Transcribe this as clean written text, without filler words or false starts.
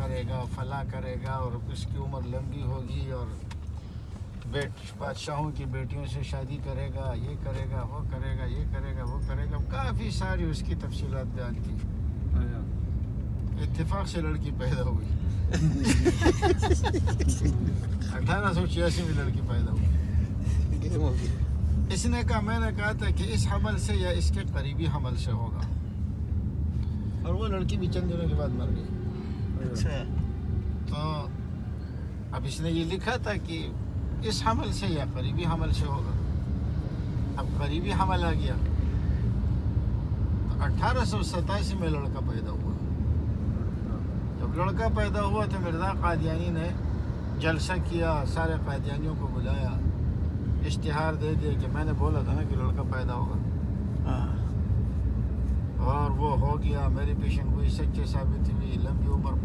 مرے گا، فلاں کرے گا، اور اس کی عمر لمبی ہوگی، اور بادشاہوں کی بیٹیوں سے شادی کرے گا، یہ کرے گا، وہ کرے گا، یہ کرے گا، وہ کرے گا، کافی ساری اس کی تفصیلات بیان کی۔ اتفاق سے لڑکی پیدا ہوئی 1886 میں لڑکی پیدا ہوئی۔ اس نے کہا، میں نے کہا تھا کہ اس حمل سے یا اس کے قریبی حمل سے ہوگا، اور وہ لڑکی بھی چند دنوں کے بعد مر گئی۔ اچھا، تو اب اس نے یہ لکھا تھا کہ اس حمل سے یا قریبی حمل سے ہوگا۔ اب قریبی حمل آ گیا تو 1887 میں لڑکا پیدا ہوا۔ جب لڑکا پیدا ہوا تو مرزا قادیانی نے جلسہ کیا، سارے قادیانیوں کو بلایا، اشتہار دے دیا کہ میں نے بولا تھا نا کہ لڑکا پیدا ہوگا، اور وہ ہو گیا، میری پیشن گوئی سچے ثابت ہوئی، لمبی عمر